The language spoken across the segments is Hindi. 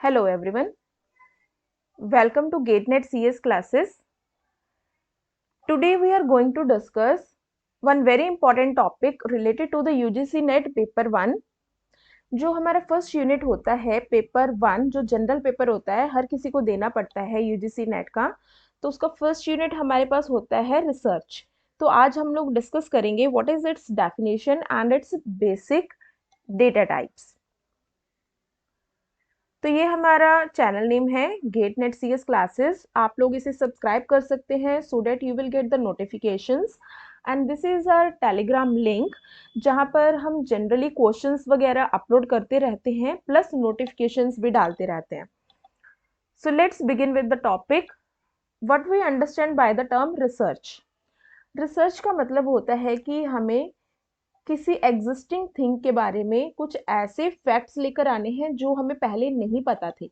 Hello everyone, welcome to GateNet CS classes. Today we are going to discuss one very important topic related to the UGC NET paper 1। जो हमारा फर्स्ट यूनिट होता है पेपर 1, जो जनरल पेपर होता है, हर किसी को देना पड़ता है UGC NET का। तो उसका फर्स्ट यूनिट हमारे पास होता है रिसर्च। तो आज हम लोग डिस्कस करेंगे what is its definition and its basic data types. तो ये हमारा चैनल नेम है get net C S classes. आप लोग इसे सब्सक्राइब कर सकते हैं so that you will get the notifications. And this is our Telegram link, जहाँ पर हम जनरली क्वेश्चंस वगैरह अपलोड करते रहते हैं प्लस नोटिफिकेशंस भी डालते रहते हैं। So let's begin with the topic what we understand by the term research. Research का मतलब होता है कि हमें किसी एग्जिस्टिंग थिंग के बारे में कुछ ऐसे फैक्ट्स लेकर आने हैं जो हमें पहले नहीं पता थे।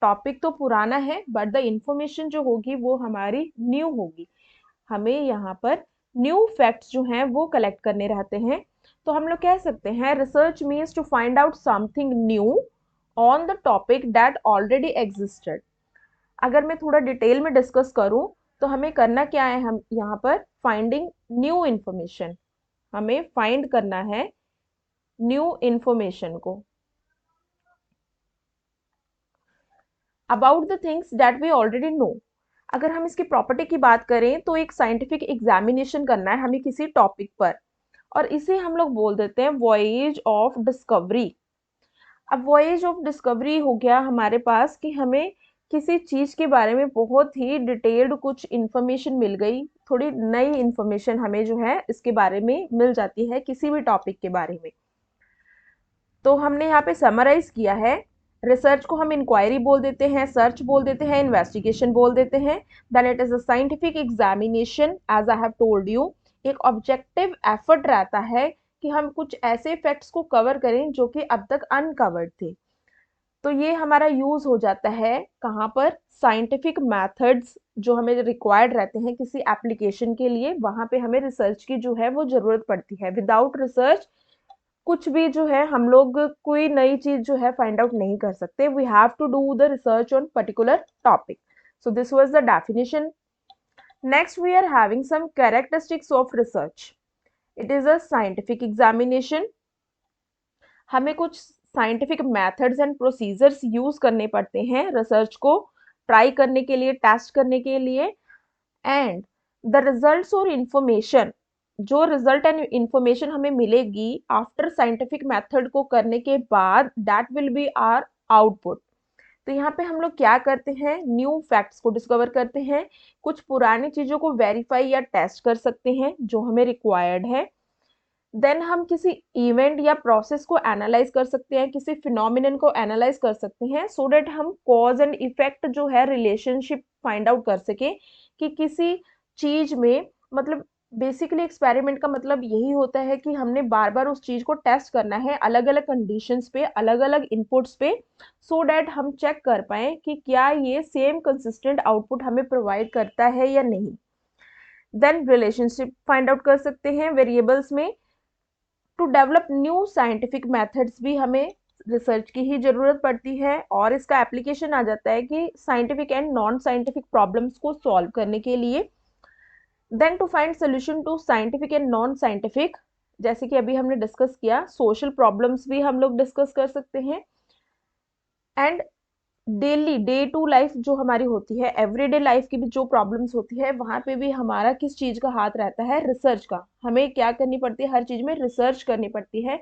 टॉपिक तो पुराना है बट द इंफॉर्मेशन जो होगी वो हमारी न्यू होगी। हमें यहाँ पर न्यू फैक्ट्स जो हैं वो कलेक्ट करने रहते हैं। तो हम लोग कह सकते हैं research means to find out something new on the topic that already existed. अगर मैं थोड़ा डिटेल में डिस्कस करूं तो हमें करना क्या है, हम यहाँ पर फाइंडिंग न्यू इंफॉर्मेशन, हमें फाइंड करना है न्यू इंफॉर्मेशन को about the things that we already know. अगर हम इसकी प्रॉपर्टी की बात करें तो एक साइंटिफिक एग्जामिनेशन करना है हमें किसी टॉपिक पर, और इसे हम लोग बोल देते हैं वॉयेज ऑफ डिस्कवरी। अब वॉयेज ऑफ डिस्कवरी हो गया हमारे पास कि हमें किसी चीज के बारे में बहुत ही डिटेल्ड कुछ इंफॉर्मेशन मिल गई, थोड़ी नई इंफॉर्मेशन हमें जो है इसके बारे में मिल जाती है किसी भी टॉपिक के बारे में। तो हमने यहाँ पे समराइज किया है। रिसर्च को हम इंक्वायरी बोल देते हैं, सर्च बोल देते हैं, इन्वेस्टिगेशन बोल देते हैं। Then it is a scientific examination as I have told you. एक ऑब्जेक्टिव एफर्ट रहता है कि हम कुछ ऐसे फैक्ट्स को कवर करें जो कि अब तक अनकवर्ड थे। तो ये हमारा यूज हो जाता है कहाँ पर, साइंटिफिक मेथड्स जो हमें रिक्वायर्ड रहते हैं किसी एप्लीकेशन के लिए, वहां पे हमें रिसर्च की जो है वो जरूरत पड़ती है। विदाउट रिसर्च कुछ भी जो है हम लोग कोई नई चीज जो है फाइंड आउट नहीं कर सकते। We have to do the research on particular topic. So this was the definition. Next we are having some characteristics of research. It is a scientific examination. हमें कुछ scientific methods and procedures use करने पड़ते हैं रिसर्च को ट्राई करने के लिए, टेस्ट करने के लिए। एंड द रिजल्ट्स और इंफॉर्मेशन, जो रिजल्ट एंड इंफॉर्मेशन हमें मिलेगी आफ्टर साइंटिफिक मेथड को करने के बाद, that will be our output. तो यहाँ पे हम लोग क्या करते हैं, न्यू फैक्ट्स को डिस्कवर करते हैं, कुछ पुरानी चीजों को वेरीफाई या टेस्ट कर सकते हैं जो हमें रिक्वायर्ड है। देन हम किसी इवेंट या प्रोसेस को एनालाइज कर सकते हैं, किसी फिनोमिनन को एनालाइज कर सकते हैं सो दैट हम कॉज एंड इफेक्ट जो है रिलेशनशिप फाइंड आउट कर सके कि किसी चीज में, मतलब बेसिकली एक्सपेरिमेंट का मतलब यही होता है कि हमने बार बार उस चीज को टेस्ट करना है अलग अलग कंडीशंस पे, अलग अलग इनपुट्स पे, सो डैट हम चेक कर पाए कि क्या ये सेम कंसिस्टेंट आउटपुट हमें प्रोवाइड करता है या नहीं। देन रिलेशनशिप फाइंड आउट कर सकते हैं वेरिएबल्स में। To develop new scientific methods भी हमें रिसर्च की ही जरूरत पड़ती है, और इसका एप्लीकेशन आ जाता है कि scientific and non scientific problems को सॉल्व करने के लिए। Then to find solution to scientific and non scientific, जैसे कि अभी हमने डिस्कस किया, सोशल प्रॉब्लम्स भी हम लोग डिस्कस कर सकते हैं। And daily day to life जो हमारी होती है, एवरीडे लाइफ की भी जो प्रॉब्लम्स होती है, वहां पे भी हमारा किस चीज का हाथ रहता है, रिसर्च का। हमें क्या करनी पड़ती है, हर चीज में रिसर्च करनी पड़ती है,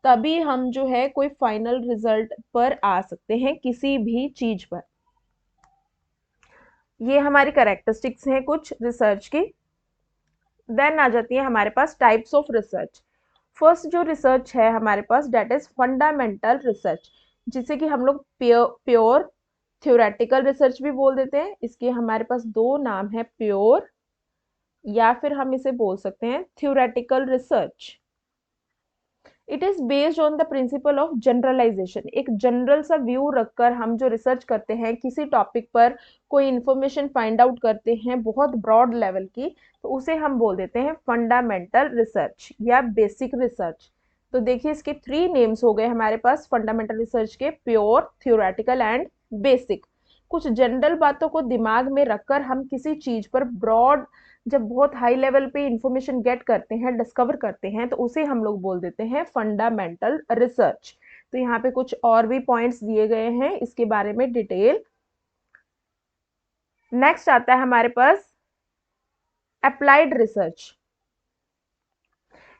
तभी हम जो है कोई फाइनल रिजल्ट पर आ सकते हैं किसी भी चीज पर। ये हमारी कैरेक्टरिस्टिक्स हैं कुछ रिसर्च की। देन आ जाती है हमारे पास टाइप्स ऑफ रिसर्च। फर्स्ट जो रिसर्च है हमारे पास, डेट इज फंडामेंटल रिसर्च, जिसे कि हम लोग प्योर थ्योरेटिकल रिसर्च भी बोल देते हैं। इसके हमारे पास दो नाम है, प्योर या फिर हम इसे बोल सकते हैं theoretical research. It is based on the principle of generalisation. एक जनरल सा व्यू रखकर हम जो रिसर्च करते हैं किसी टॉपिक पर, कोई इंफॉर्मेशन फाइंड आउट करते हैं बहुत ब्रॉड लेवल की, तो उसे हम बोल देते हैं फंडामेंटल रिसर्च या बेसिक रिसर्च। तो देखिए इसके 3 नेम्स हो गए हमारे पास फंडामेंटल रिसर्च के, प्योर, थ्योरेटिकल एंड बेसिक। कुछ जनरल बातों को दिमाग में रखकर हम किसी चीज पर ब्रॉड, जब बहुत हाई लेवल पे इंफॉर्मेशन गेट करते हैं, डिस्कवर करते हैं, तो उसे हम लोग बोल देते हैं फंडामेंटल रिसर्च। तो यहाँ पे कुछ और भी पॉइंट्स दिए गए हैं इसके बारे में डिटेल। नेक्स्ट आता है हमारे पास अप्लाइड रिसर्च।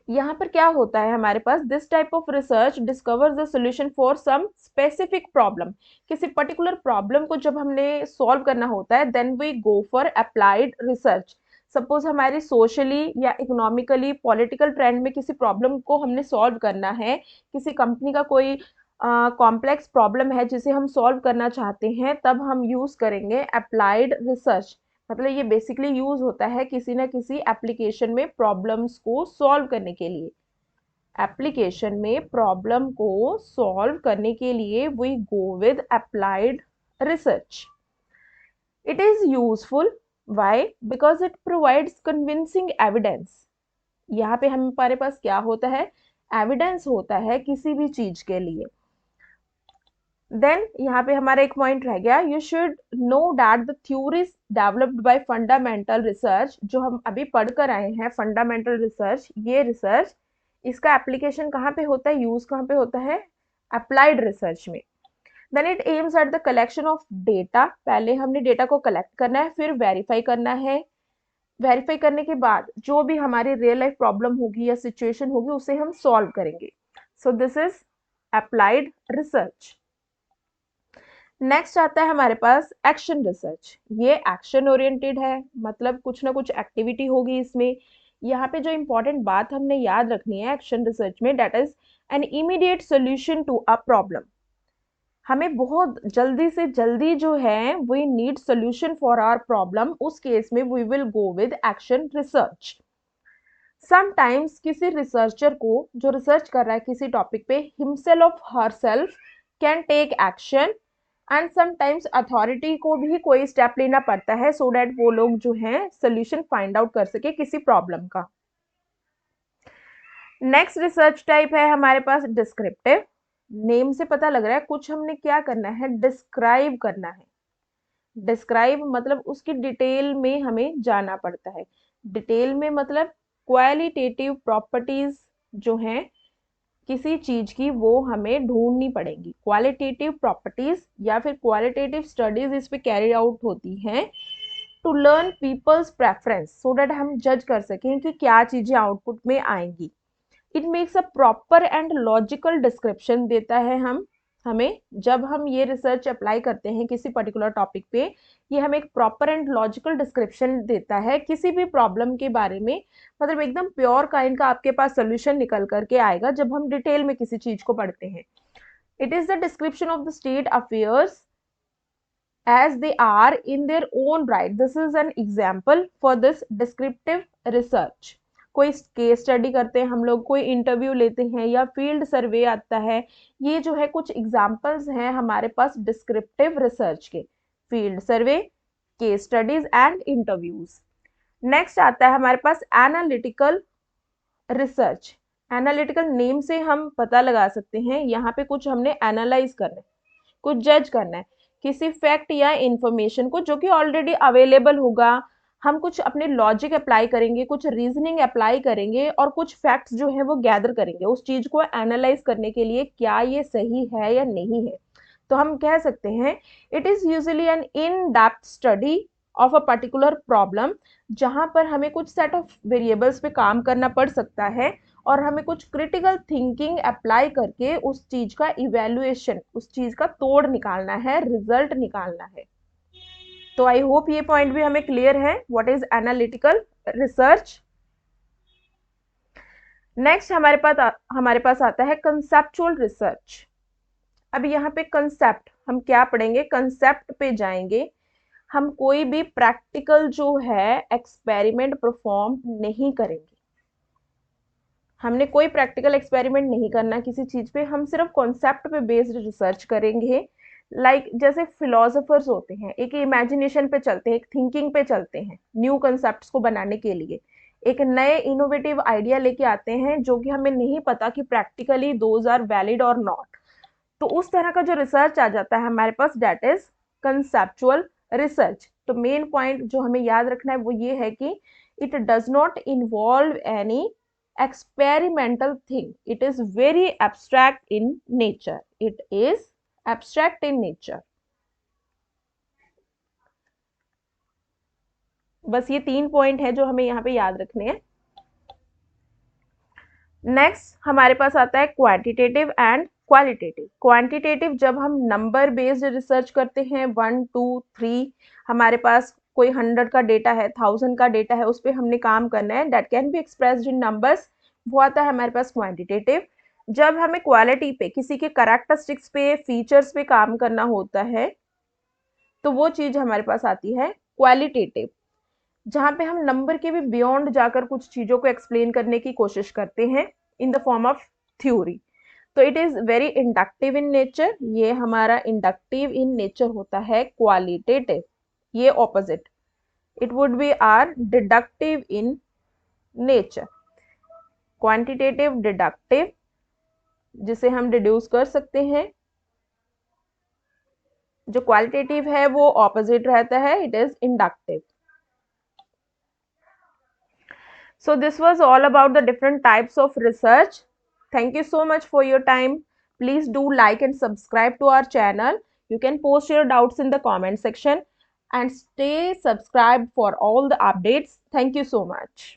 यहाँ पर क्या होता है हमारे पास, this type of research discovers the solution for some specific problem. किसी पर्टिकुलर प्रॉब्लम को जब हमने सॉल्व करना होता है, then we go for applied research. Suppose हमारी सोशली या इकोनॉमिकली पॉलिटिकल ट्रेंड में किसी प्रॉब्लम को हमने सॉल्व करना है, किसी कंपनी का कोई कॉम्प्लेक्स प्रॉब्लम है जिसे हम सॉल्व करना चाहते हैं, तब हम यूज करेंगे अप्लाइड रिसर्च। मतलब ये बेसिकली यूज होता है किसी ना किसी एप्लीकेशन में प्रॉब्लम्स को सॉल्व करने के लिए। एप्लीकेशन में प्रॉब्लम को सॉल्व करने के लिए we go with applied research. It is useful, why? Because it provides convincing evidence. यहाँ पे हमारे पास क्या होता है, एविडेंस होता है किसी भी चीज के लिए। देन यहाँ पे हमारा एक पॉइंट रह गया, you should know that the theories developed by fundamental research, जो हम अभी पढ़ कर आए हैं फंडामेंटल रिसर्च, ये रिसर्च इसका एप्लीकेशन कहाँ पे होता है, यूज कहाँ पे होता है, अप्लाइड रिसर्च में। Then it aims at the collection of data. पहले हमने डेटा को कलेक्ट करना है, फिर वेरीफाई करना है। वेरीफाई करने के बाद जो भी हमारी रियल लाइफ प्रॉब्लम होगी या सिचुएशन होगी उसे हम सॉल्व करेंगे। So this is applied research. Next आता है हमारे पास एक्शन रिसर्च। ये एक्शन ओरिएंटेड है, मतलब कुछ ना कुछ एक्टिविटी होगी इसमें। यहाँ पे जो इंपॉर्टेंट बात हमने याद रखनी है एक्शन रिसर्च में, that is an immediate solution to a problem. हमें बहुत जल्दी से जल्दी जो है we need solution for our problem, उस केस में we will go with action research. Sometimes किसी रिसर्चर को, जो रिसर्च कर रहा है किसी टॉपिक पे, himself of herself can take action, and sometimes authority को भी कोई स्टेप लेना पड़ता है सो दैट वो लोग जो है सोल्यूशन फाइंड आउट कर सके किसी प्रॉब्लम का। नेक्स्ट रिसर्च टाइप है हमारे पास डिस्क्रिप्टिव। नेम से पता लग रहा है कुछ हमने क्या करना है, डिस्क्राइब करना है। डिस्क्राइब मतलब उसकी डिटेल में हमें जाना पड़ता है। डिटेल में मतलब क्वालिटेटिव प्रॉपर्टीज जो हैं किसी चीज की, वो हमें ढूंढनी पड़ेगी। क्वालिटेटिव प्रॉपर्टीज या फिर क्वालिटेटिव स्टडीज इस पे कैरी आउट होती हैं to learn people's preference, so that हम जज कर सकें कि क्या चीजें आउटपुट में आएंगी। It makes a proper and logical description देता है हमें जब हम ये रिसर्च अप्लाई करते हैं किसी पर्टिकुलर टॉपिक पे, ये हमें एक प्रॉपर एंड लॉजिकल डिस्क्रिप्शन देता है किसी भी प्रॉब्लम के बारे में। मतलब एकदम प्योर काइंड का आपके पास सोल्यूशन निकल करके आएगा जब हम डिटेल में किसी चीज को पढ़ते हैं। It is the description of the state affairs as they are in their own right. This is an example for this descriptive research. कोई केस स्टडी करते हैं हम लोग, कोई इंटरव्यू लेते हैं या फील्ड सर्वे आता है, ये जो है कुछ एग्जांपल्स हैं हमारे पास डिस्क्रिप्टिव रिसर्च के, field survey, case studies and interviews. Next आता है हमारे पास एनालिटिकल रिसर्च। एनालिटिकल नेम से हम पता लगा सकते हैं यहाँ पे कुछ हमने एनालाइज करना है, कुछ जज करना है किसी फैक्ट या इंफॉर्मेशन को जो कि ऑलरेडी अवेलेबल होगा। हम कुछ अपने लॉजिक अप्लाई करेंगे, कुछ रीजनिंग अप्लाई करेंगे और कुछ फैक्ट्स जो है वो गैदर करेंगे उस चीज को एनालाइज करने के लिए, क्या ये सही है या नहीं है। तो हम कह सकते हैं it is usually an in depth study of a particular problem, जहां पर हमें कुछ सेट ऑफ वेरिएबल्स पे काम करना पड़ सकता है और हमें कुछ क्रिटिकल थिंकिंग अप्लाई करके उस चीज का इवेल्युएशन, उस चीज का तोड़ निकालना है, रिजल्ट निकालना है। तो आई होप ये पॉइंट भी हमें क्लियर है what is analytical research. Next हमारे पास आता है कंसेप्चुअल रिसर्च। अब यहाँ पे कंसेप्ट हम क्या पढ़ेंगे, कंसेप्ट पे जाएंगे। हम कोई भी प्रैक्टिकल जो है एक्सपेरिमेंट परफॉर्म नहीं करेंगे, हमने कोई प्रैक्टिकल एक्सपेरिमेंट नहीं करना किसी चीज पे, हम सिर्फ कॉन्सेप्ट पे बेस्ड रिसर्च करेंगे। जैसे फिलोसोफर्स होते हैं, एक इमेजिनेशन पे चलते हैं, एक थिंकिंग पे चलते हैं न्यू कंसेप्ट्स को बनाने के लिए। एक नए इनोवेटिव आइडिया लेके आते हैं जो कि हमें नहीं पता कि प्रैक्टिकली दोज आर वैलिड और नॉट, तो उस तरह का जो रिसर्च आ जाता है हमारे पास, दैट इज कंसेप्चुअल रिसर्च। तो मेन पॉइंट जो हमें याद रखना है वो ये है कि it does not involve any experimental thing, it is very abstract in nature, it is abstract in nature। बस ये 3 पॉइंट है जो हमें यहाँ पे याद रखने हैं। नेक्स्ट हमारे पास आता है क्वांटिटेटिव एंड क्वालिटेटिव। क्वांटिटेटिव जब हम नंबर बेस्ड रिसर्च करते हैं, 1 2 3, हमारे पास कोई 100 का डेटा है, 1000 का डेटा है, उस पर हमने काम करना है, that can be expressed in numbers, वो आता है हमारे पास क्वांटिटेटिव। जब हमें क्वालिटी पे, किसी के कैरेक्टरिस्टिक्स पे, फीचर्स पे काम करना होता है, तो वो चीज हमारे पास आती है क्वालिटेटिव, जहाँ पे हम नंबर के भी बियॉन्ड जाकर कुछ चीज़ों को एक्सप्लेन करने की कोशिश करते हैं in the form of theory. तो it is very inductive in nature, ये हमारा इंडक्टिव इन नेचर होता है क्वालिटेटिव। ये opposite, it would be are deductive in nature. Quantitative deductive, जिसे हम डिड्यूस कर सकते हैं। जो क्वालिटेटिव है वो ऑपोजिट रहता है, it is inductive. So this was all about the different types of research. Thank you so much for your time. Please do like and subscribe to our channel. You can post your doubts in the comment section and stay subscribed for all the updates. Thank you so much.